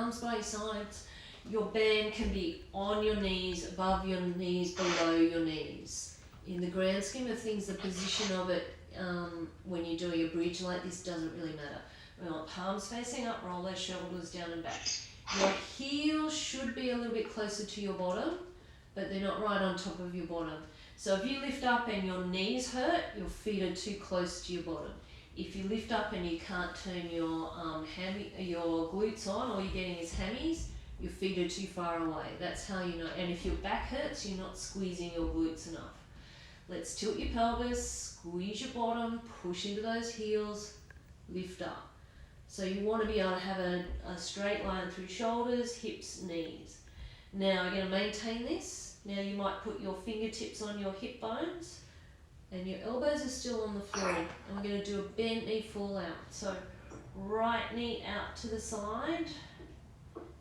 palms by your sides. Your band can be on your knees, above your knees, below your knees. In the grand scheme of things, the position of it when you're doing a bridge like this doesn't really matter. We want palms facing up, roll those shoulders down and back. Your heels should be a little bit closer to your bottom, but they're not right on top of your bottom. So if you lift up and your knees hurt, your feet are too close to your bottom. If you lift up and you can't turn your your glutes on, all you're getting is hammies, your feet are too far away. That's how you know. And if your back hurts, you're not squeezing your glutes enough. Let's tilt your pelvis, squeeze your bottom, push into those heels, lift up. So you want to be able to have a straight line through shoulders, hips, knees. Now you're going to maintain this. Now you might put your fingertips on your hip bones and your elbows are still on the floor. And we're going to do a bent knee fall out. So right knee out to the side.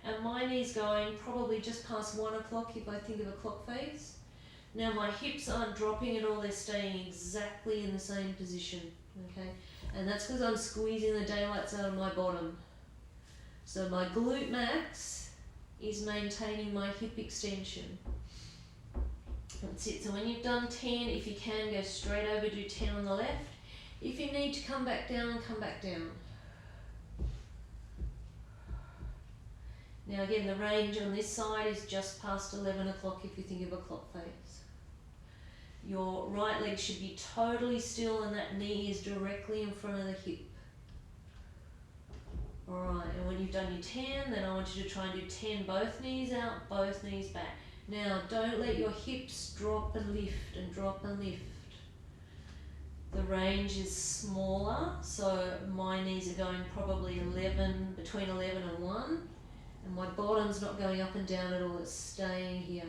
And my knee's going probably just past 1 o'clock if I think of a clock face. Now my hips aren't dropping at all, they're staying exactly in the same position, okay? And that's because I'm squeezing the daylights out of my bottom. So my glute max is maintaining my hip extension. That's it. So when you've done 10, if you can, go straight over, do 10 on the left. If you need to come back down, come back down. Now again, the range on this side is just past 11 o'clock if you think of a clock face. Your right leg should be totally still and that knee is directly in front of the hip. Alright, and when you've done your 10, then I want you to try and do 10, both knees out, both knees back. Now, don't let your hips drop and lift and drop and lift. The range is smaller, so my knees are going probably between 11 and 1. And my bottom's not going up and down at all, it's staying here.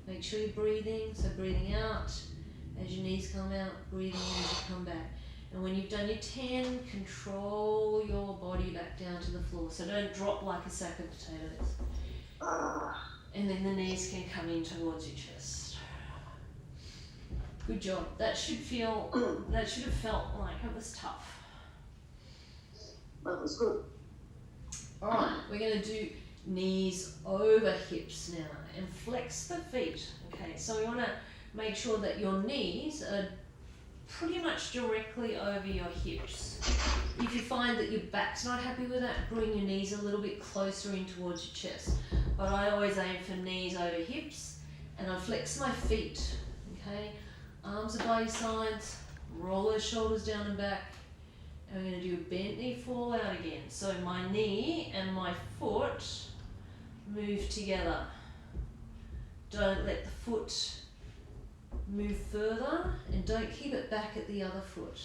Make sure you're breathing, so breathing out as your knees come out, breathing in as you come back. And when you've done your 10, control your body back down to the floor. So don't drop like a sack of potatoes. And then the knees can come in towards your chest. Good job. That should have felt like it was tough. That was good. Alright, we're going to do knees over hips now and flex the feet. Okay, so we want to make sure that your knees are pretty much directly over your hips. If you find that your back's not happy with that, bring your knees a little bit closer in towards your chest. But I always aim for knees over hips and I flex my feet. Okay, arms are by your sides, roll those shoulders down and back. And we're going to do a bent knee fall out again. So my knee and my foot move together. Don't let the foot move further and don't keep it back at the other foot.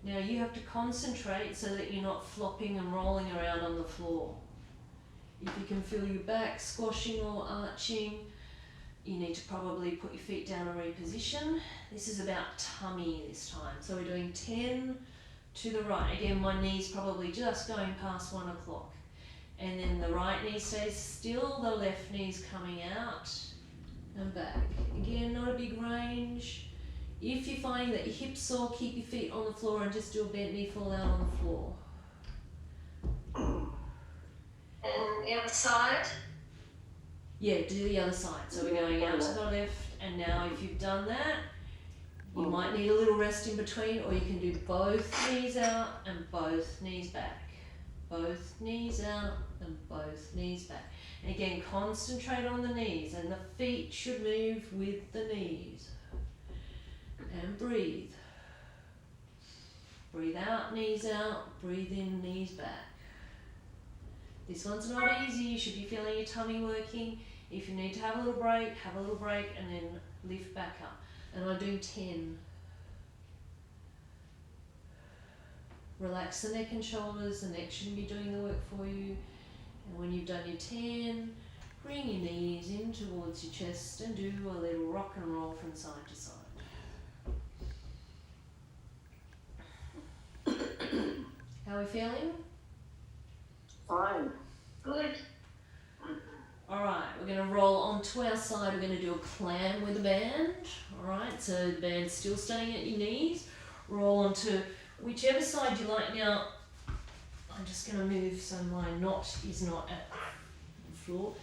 Now you have to concentrate so that you're not flopping and rolling around on the floor. If you can feel your back squashing or arching, you need to probably put your feet down and reposition. This is about tummy this time. So we're doing 10 to the right. Again, my knee's probably just going past 1 o'clock. And then the right knee stays still, the left knee's coming out and back. Again, not a big range. If you're finding that your hips sore, keep your feet on the floor and just do a bent knee fall out on the floor. And the other side? Yeah, do the other side. So we're going out to the left, and now if you've done that, you might need a little rest in between, or you can do both knees out and both knees back. Both knees out and both knees back. And again, concentrate on the knees, and the feet should move with the knees. And breathe. Breathe out, knees out, breathe in, knees back. This one's not easy, you should be feeling your tummy working. If you need to have a little break, and then lift back up. And I'm doing 10. Relax the neck and shoulders, the neck shouldn't be doing the work for you. And when you've done your 10, bring your knees in towards your chest and do a little rock and roll from side to side. How are we feeling? Fine. Good. Alright, we're going to roll onto our side. We're going to do a clam with a band. Alright, so the band's still staying at your knees. Roll onto whichever side you like. Now, I'm just going to move so my knot is not at the floor.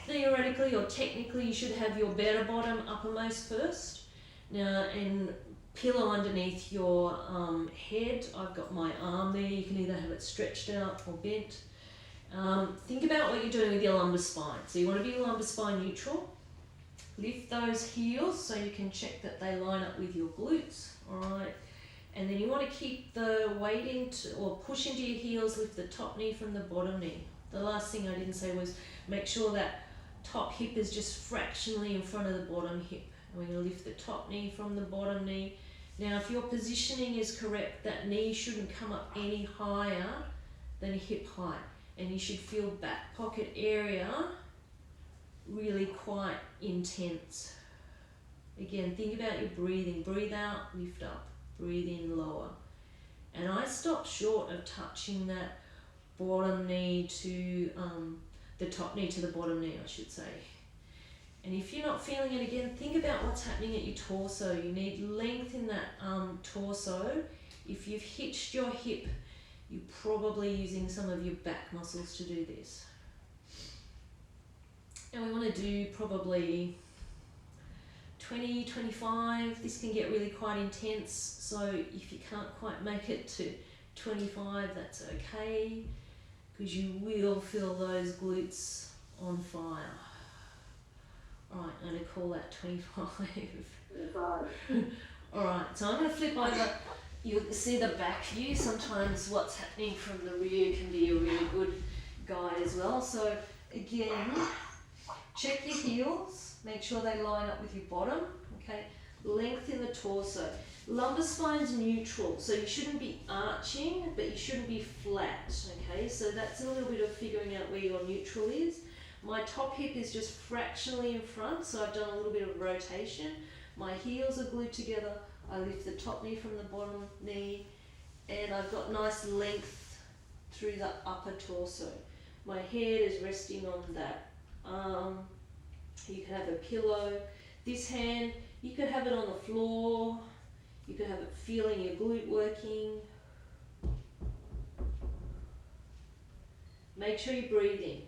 Theoretically or technically, you should have your better bottom uppermost first. Now, and pillow underneath your head. I've got my arm there. You can either have it stretched out or bent. Think about what you're doing with your lumbar spine. So you want to be lumbar spine neutral. Lift those heels so you can check that they line up with your glutes. Alright. And then you want to keep the weight into or push into your heels, lift the top knee from the bottom knee. The last thing I didn't say was make sure that top hip is just fractionally in front of the bottom hip. And we're going to lift the top knee from the bottom knee. Now if your positioning is correct, that knee shouldn't come up any higher than hip height. And you should feel back pocket area really quite intense. Again, think about your breathing. Breathe out, lift up. Breathe in, lower. And I stopped short of touching that bottom knee to the top knee to the bottom knee, I should say. And if you're not feeling it again, think about what's happening at your torso. You need length in that torso. If you've hitched your hip, you're probably using some of your back muscles to do this. And we want to do probably 20, 25. This can get really quite intense, so if you can't quite make it to 25, that's okay, because you will feel those glutes on fire. Alright, I'm going to call that 25. Alright, so I'm going to flip over. You'll see the back view. Sometimes what's happening from the rear can be a really good guide as well. So again, check your heels, make sure they line up with your bottom, okay? Length in the torso. Lumbar spine's neutral, so you shouldn't be arching, but you shouldn't be flat, okay? So that's a little bit of figuring out where your neutral is. My top hip is just fractionally in front, so I've done a little bit of rotation. My heels are glued together. I lift the top knee from the bottom knee, and I've got nice length through the upper torso. My head is resting on that arm. You can have a pillow. This hand, you could have it on the floor. You could have it feeling your glute working. Make sure you breathe in.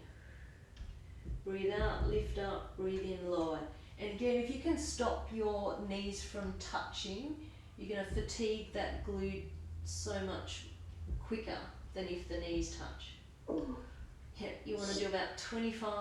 Breathe out, lift up, breathe in, lower. And again, if you can stop your knees from touching, you're going to fatigue that glute so much quicker than if the knees touch. Yeah, you want to do about 25